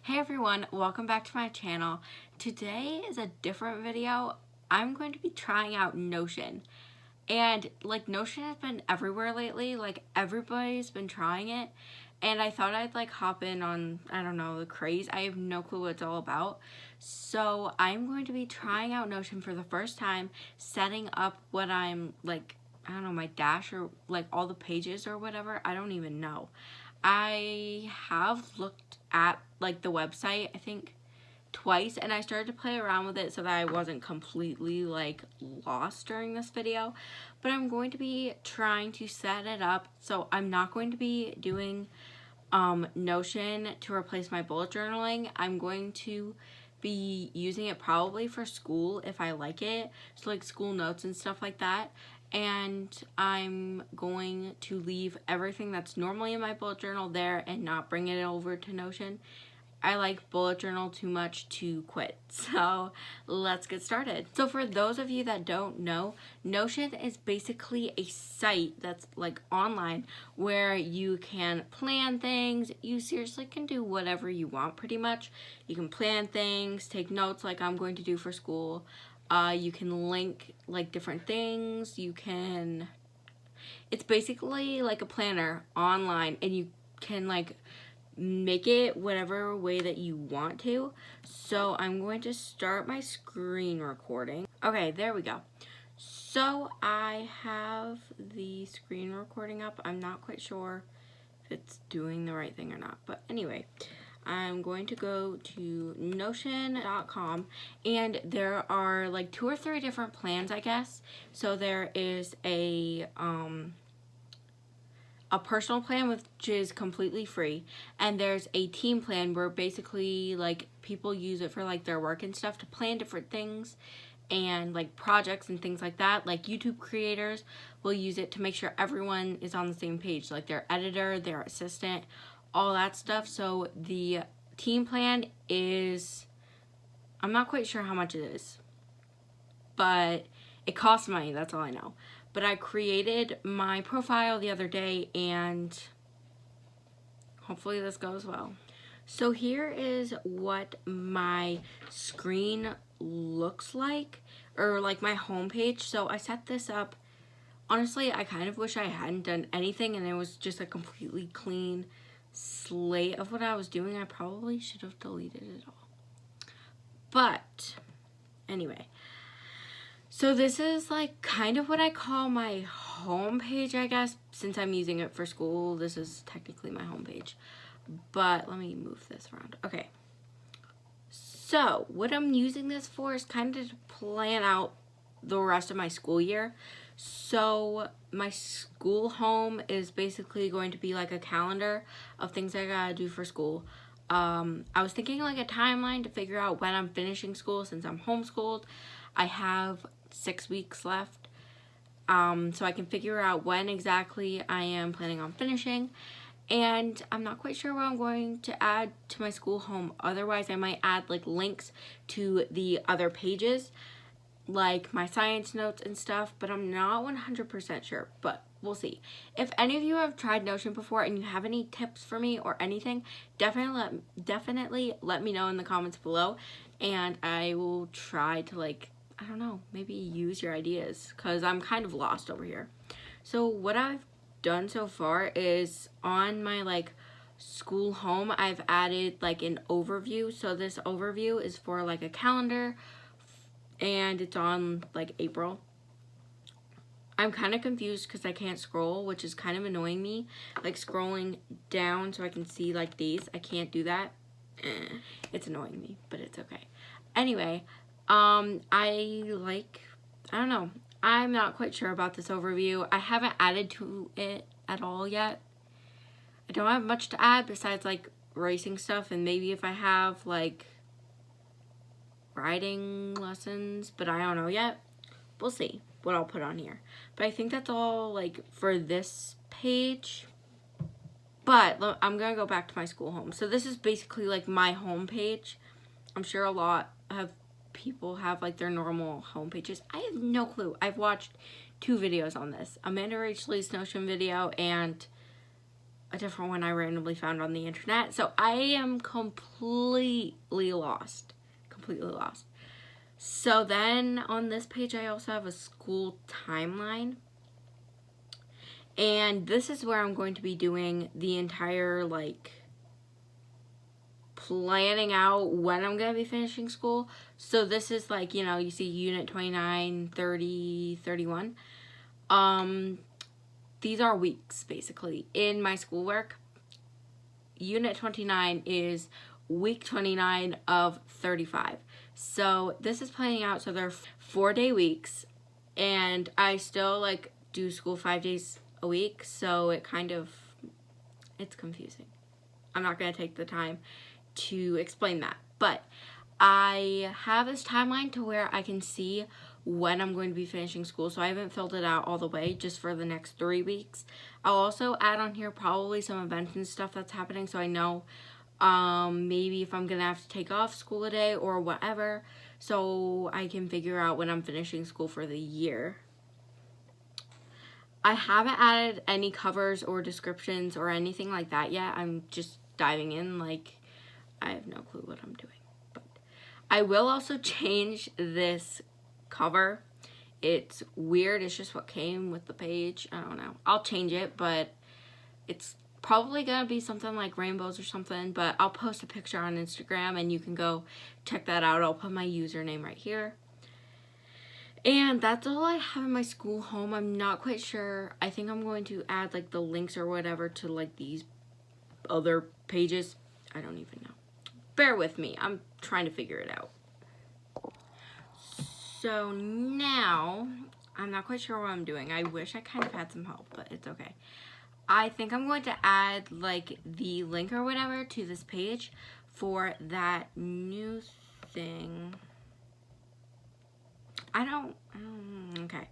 Hey everyone, welcome back to my channel. Today is a different video. I'm going to be trying out Notion. And like Notion has been everywhere lately, like everybody's been trying it. And I thought I'd like hop in on, I don't know, the craze. I have no clue what it's all about. So I'm going to be trying out Notion for the first time, setting up what I'm like, I don't know, my dash or like all the pages or whatever. I don't even know. I have looked at like the website, I think twice, and I started to play around with it so that I wasn't completely like lost during this video. But I'm going to be trying to set it up, so I'm not going to be doing Notion to replace my bullet journaling. I'm going to be using it probably for school if I like it, so like school notes and stuff like that. And I'm going to leave everything that's normally in my bullet journal there and not bring it over to Notion. I like bullet journal too much to quit. So let's get started. So for those of you that don't know, Notion is basically a site that's like online where you can plan things. You seriously can do whatever you want pretty much. You can plan things, take notes like I'm going to do for school. You can link like different things. It's basically like a planner online, and you can like make it whatever way that you want to. So I'm going to start my screen recording. Okay, there we go. So I have the screen recording up. I'm not quite sure if it's doing the right thing or not, but anyway, I'm going to go to notion.com, and there are like 2 or 3 different plans, I guess. So there is a personal plan, which is completely free, and there's a team plan where basically like people use it for like their work and stuff to plan different things and like projects and things like that. Like YouTube creators will use it to make sure everyone is on the same page, like their editor, their assistant, all that stuff. So the team plan is, I'm not quite sure how much it is, but it costs money, that's all I know. But I created my profile the other day, and hopefully this goes well. So here is what my screen looks like, or like my homepage. So I set this up. Honestly, I kind of wish I hadn't done anything and it was just a completely clean slate of what I was doing. I probably should have deleted it all. But anyway, so this is like kind of what I call my homepage, I guess. Since I'm using it for school, this is technically my homepage. But let me move this around. Okay. So what I'm using this for is kind of to plan out the rest of my school year. So my school home is basically going to be like a calendar of things I gotta do for school. I was thinking like a timeline to figure out when I'm finishing school since I'm homeschooled. I have 6 weeks left, so I can figure out when exactly I am planning on finishing. And I'm not quite sure what I'm going to add to my school home. Otherwise, I might add like links to the other pages, like my science notes and stuff, but I'm not 100% sure, but we'll see. If any of you have tried Notion before and you have any tips for me or anything, definitely let me know in the comments below, and I will try to like, I don't know, maybe use your ideas, because I'm kind of lost over here. So what I've done so far is on my like school home, I've added like an overview. So this overview is for like a calendar, and it's on like April. I'm kind of confused because I can't scroll, which is kind of annoying me. Like scrolling down so I can see like days, I can't do that. It's annoying me, but it's okay. Anyway, I don't know. I'm not quite sure about this overview. I haven't added to it at all yet. I don't have much to add besides like racing stuff, and maybe if I have like riding lessons, but I don't know yet. We'll see what I'll put on here. But I think that's all like for this page. But I'm gonna go back to my school home. So this is basically like my home page. I'm sure a lot of people have like their normal home pages. I have no clue. I've watched 2 videos on this. Amanda Rach Lee's Notion video and a different one I randomly found on the internet. So I am completely lost. Completely lost. So then on this page, I also have a school timeline. And this is where I'm going to be doing the entire, like, planning out when I'm going to be finishing school. So this is like, you know, you see unit 29, 30, 31. These are weeks, basically, in my schoolwork. Unit 29 is week 29 of 35. So this is planning out, so they're 4-day weeks, and I still, like, do school 5 days a week, so it's confusing. I'm not going to take the time to explain that, but I have this timeline to where I can see when I'm going to be finishing school, so I haven't filled it out all the way, just for the next 3 weeks. I'll also add on here probably some events and stuff that's happening, so I know maybe if I'm gonna have to take off school a day or whatever, so I can figure out when I'm finishing school for the year. I haven't added any covers or descriptions or anything like that yet. I'm just diving in, like, I have no clue what I'm doing. But I will also change this cover. It's weird. It's just what came with the page. I don't know. I'll change it, but it's probably gonna be something like rainbows or something, but I'll post a picture on Instagram and you can go check that out. I'll put my username right here. And that's all I have in my school home. I'm not quite sure. I think I'm going to add, like, the links or whatever to, like, these other pages. I don't even know. Bear with me. I'm trying to figure it out. So now, I'm not quite sure what I'm doing. I wish I kind of had some help, but it's okay. I think I'm going to add, like, the link or whatever to this page for that new thing. Okay.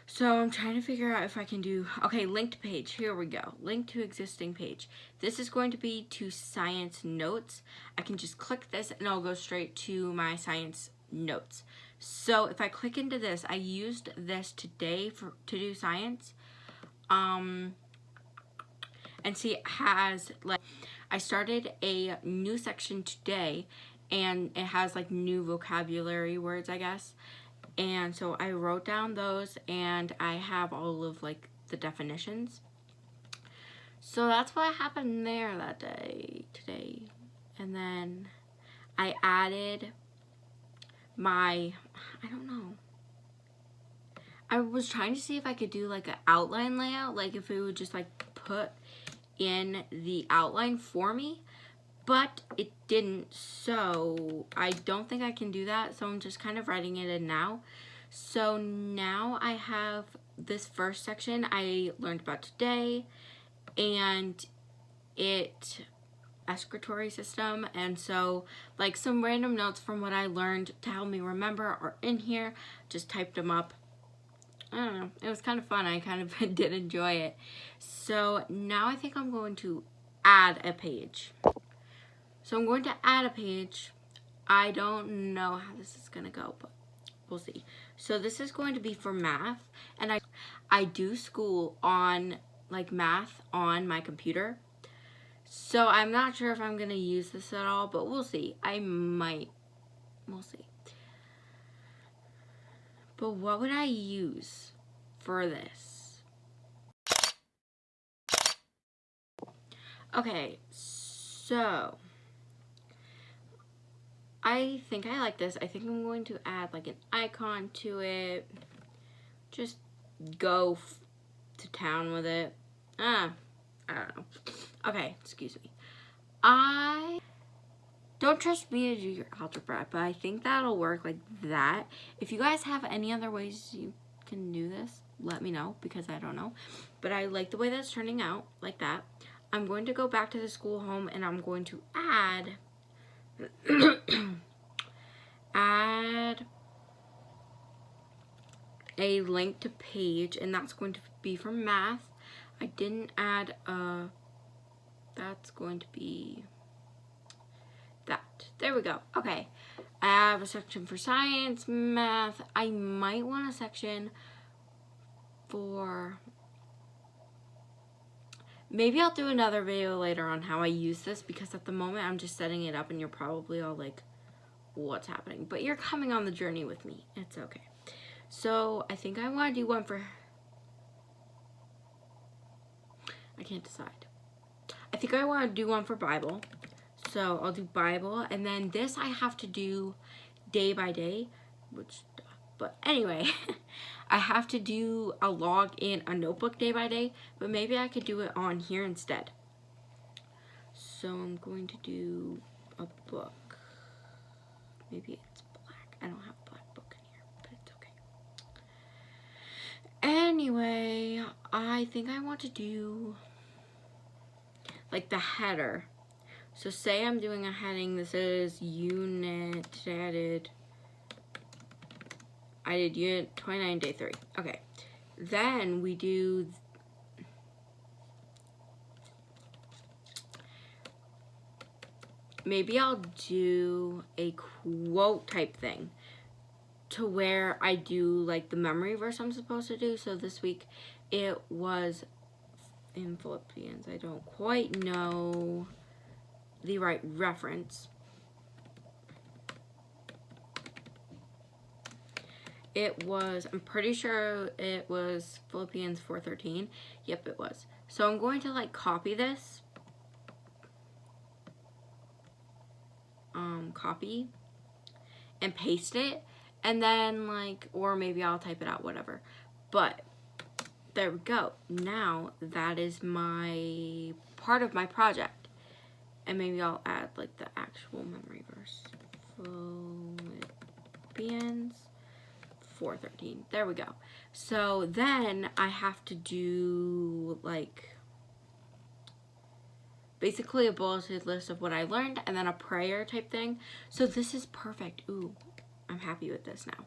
So I'm trying to figure out if I can do, okay, linked page, here we go. Link to existing page. This is going to be to science notes. I can just click this and I'll go straight to my science notes. So if I click into this, I used this today to do science. And see, it has, like, I started a new section today, and it has, like, new vocabulary words, I guess. And so I wrote down those, and I have all of, like, the definitions. So that's what happened there that day, today. And then I added my, I don't know. I was trying to see if I could do, like, an outline layout, like if it would just, like, put in the outline for me, but it didn't, so I don't think I can do that, so I'm just kind of writing it in now. So now I have this first section I learned about today, and it excretory system, and so, like, some random notes from what I learned to help me remember are in here. Just typed them up. I don't know, it was kind of fun. I kind of did enjoy it. So now I think I'm going to add a page. So I'm going to add a page. I don't know how this is going to go, but we'll see. So this is going to be for math, and I do school on, like, math on my computer. So I'm not sure if I'm going to use this at all, but we'll see. I might. We'll see. But what would I use for this? Okay, so I think I like this. I think I'm going to add, like, an icon to it. Just go to town with it. I don't know. Okay, excuse me. I don't trust me to do your algebra, but I think that'll work like that. If you guys have any other ways you can do this, let me know, because I don't know. But I like the way that's turning out, like that. I'm going to go back to the school home, and I'm going to add add a link to page, and that's going to be for math. I didn't add that's going to be that. There we go. Okay. I have a section for science, math. I might want a section for Maybe I'll do another video later on how I use this, because at the moment I'm just setting it up and you're probably all like, what's happening? But you're coming on the journey with me. It's okay. So I think I want to do one for... I can't decide. I think I want to do one for Bible. So I'll do Bible. And then this I have to do day by day. But anyway, I have to do a log in a notebook day by day. But maybe I could do it on here instead. So I'm going to do a book. Maybe it's black. I don't have a black book in here, but it's okay. Anyway, I think I want to do like the header. So say I'm doing a heading. This is unit, I did unit 29, day 3. Okay. Then we do... Maybe I'll do a quote type thing to where I do like the memory verse I'm supposed to do. So this week it was in Philippians. I don't quite know the right reference. It was, I'm pretty sure it was Philippians 4:13. Yep, it was. So I'm going to like copy this. Copy and paste it, and then like, or maybe I'll type it out, whatever. But there we go. Now that is my part of my project. And maybe I'll add like the actual memory verse. Philippians 4:13. There we go. So then I have to do like basically a bulleted list of what I learned, and then a prayer type thing. So this is perfect. Ooh, I'm happy with this now.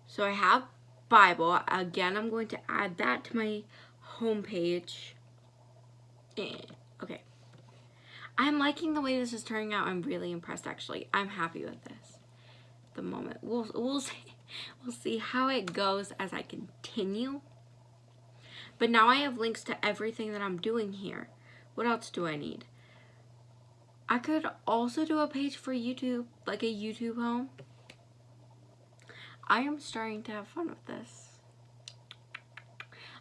So I have Bible. Again, I'm going to add that to my homepage. Okay. I'm liking the way this is turning out. I'm really impressed, actually. I'm happy with this. At the moment. We'll see how it goes as I continue. But now I have links to everything that I'm doing here. What else do I need? I could also do a page for YouTube, like a YouTube home. I am starting to have fun with this.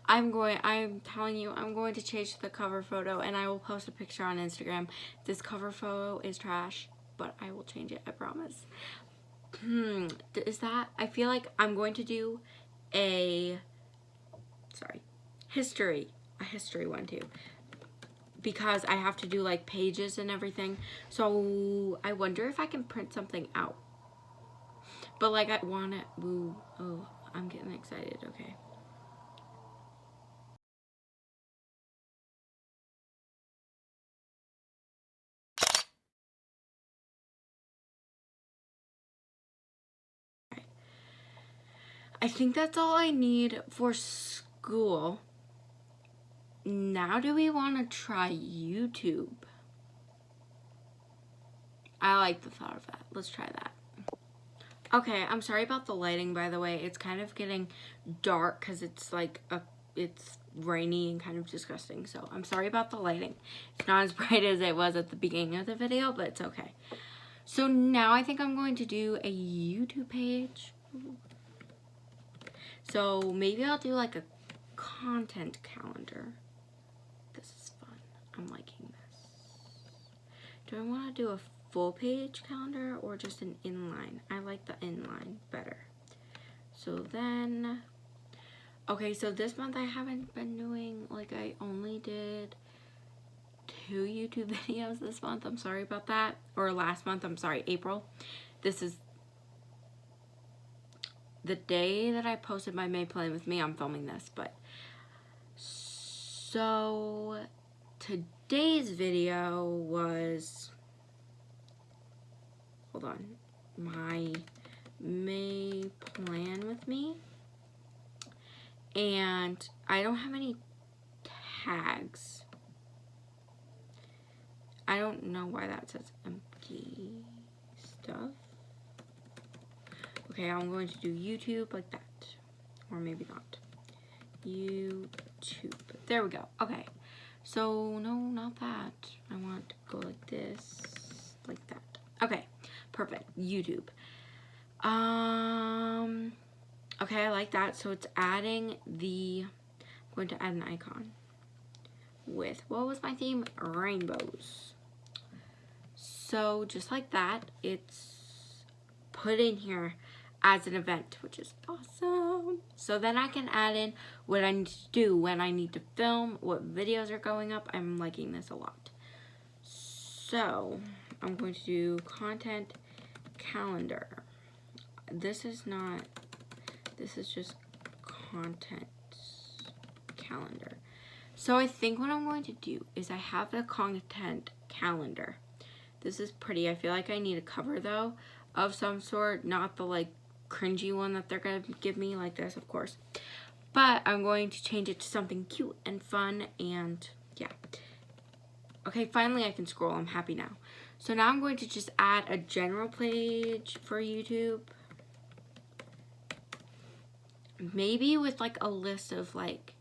I'm telling you, I'm going to change the cover photo, and I will post a picture on Instagram. This cover photo is trash, but I will change it, I promise. Is that, I feel like I'm going to do a history one too, because I have to do like pages and everything. So I wonder if I can print something out. But like I want it. Ooh, oh, I'm getting excited. Okay. I think that's all I need for school. Now do we want to try YouTube? I like the thought of that. Let's try that. Okay, I'm sorry about the lighting, by the way. It's kind of getting dark because it's like it's rainy and kind of disgusting. So I'm sorry about the lighting. It's not as bright as it was at the beginning of the video, but it's okay. So now I think I'm going to do a YouTube page. So maybe I'll do like a content calendar. This is fun. I'm liking this. Do I want to do a full page calendar or just an inline? I like the inline better. So then, okay, so this month I haven't been doing, like I only did 2 YouTube videos this month. I'm sorry about that. Or last month, I'm sorry, April. This is the day that I posted my May Plan with Me. I'm filming this, but so today's video was, hold on, my May Plan with Me, and I don't have any tags. I don't know why that says empty stuff. Okay, I'm going to do YouTube like that, or maybe not. YouTube. YouTube. There we go. Okay. So, no, not that. I want to go like this, like that. Okay, perfect. YouTube. Okay, I like that. So it's adding the, I'm going to add an icon with, what was my theme? Rainbows. So just like that, it's put in here as an event, which is awesome. So then I can add in what I need to do when I need to film, what videos are going up. I'm liking this a lot. So I'm going to do content calendar. This is just content calendar. So I think what I'm going to do is I have the content calendar. This is pretty. I feel like I need a cover though of some sort, not the like cringy one that they're gonna give me like this, of course. But I'm going to change it to something cute and fun, and yeah. Okay, finally I can scroll. I'm happy now. So now I'm going to just add a general page for YouTube. Maybe with like a list of like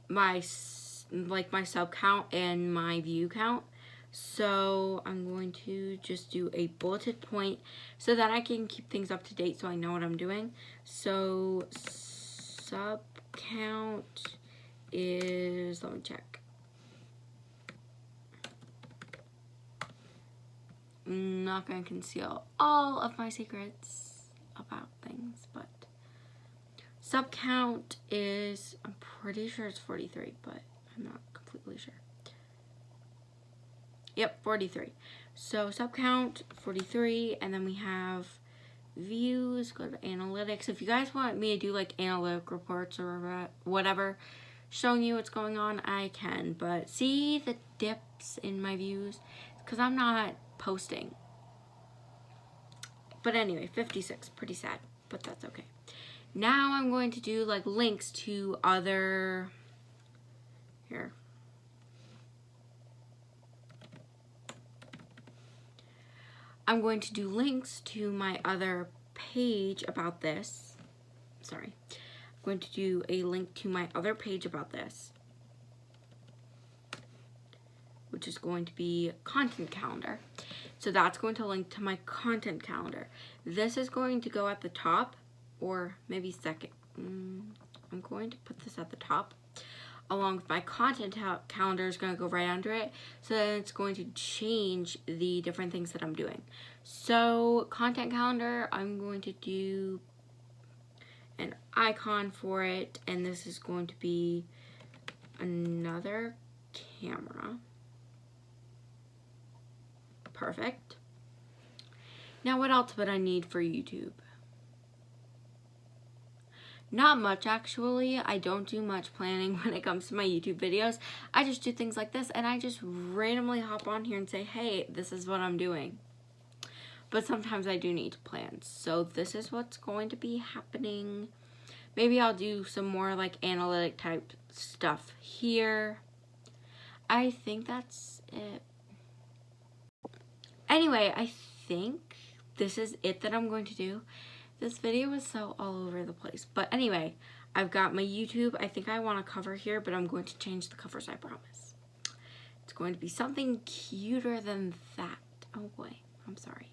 my sub count and my view count. So I'm going to just do a bulleted point so that I can keep things up to date so I know what I'm doing. So sub count is, let me check. I'm not going to conceal all of my secrets about things, but sub count is, I'm pretty sure it's 43, but I'm not completely sure. Yep, 43. So sub count 43, and then we have views. Go to analytics. If you guys want me to do like analytic reports or whatever, showing you what's going on, I can. But see the dips in my views because I'm not posting. But anyway, 56, pretty sad, but that's okay. Now I'm going to do like links to other, here. I'm going to do links to my other page about this. Sorry. I'm going to do a link to my other page about this, which is going to be content calendar. So that's going to link to my content calendar. This is going to go at the top, or maybe second. I'm going to put this at the top. Along with my content calendar is going to go right under it. So then it's going to change the different things that I'm doing. So content calendar, I'm going to do an icon for it. And this is going to be another camera. Perfect. Now what else would I need for YouTube? Not much, actually. I don't do much planning when it comes to my YouTube videos. I just do things like this, and I just randomly hop on here and say, hey, this is what I'm doing. But sometimes I do need to plan. So this is what's going to be happening. Maybe I'll do some more like analytic type stuff here. I think that's it. Anyway, I think this is it that I'm going to do. This video was so all over the place. But anyway, I've got my YouTube. I think I want a cover here, but I'm going to change the covers, I promise. It's going to be something cuter than that. Oh boy, I'm sorry.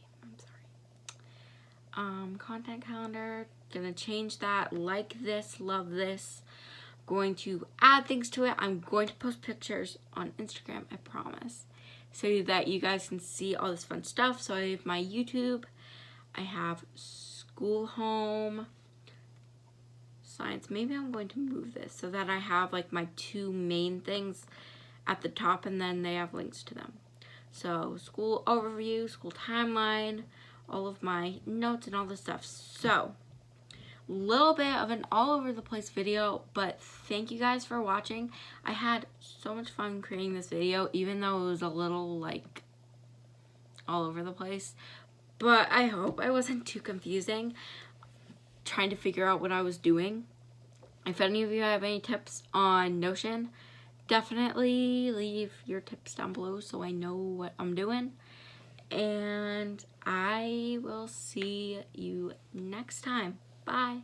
Content calendar, gonna change that, like this, love this. Going to add things to it. I'm going to post pictures on Instagram, I promise, so that you guys can see all this fun stuff. So I have my YouTube, I have school, home, science. Maybe I'm going to move this so that I have like my two main things at the top and then they have links to them. So school overview, school timeline, all of my notes and all this stuff. So little bit of an all over the place video, but thank you guys for watching. I had so much fun creating this video, even though it was a little like all over the place. But I hope I wasn't too confusing trying to figure out what I was doing. If any of you have any tips on Notion, definitely leave your tips down below so I know what I'm doing. And I will see you next time. Bye.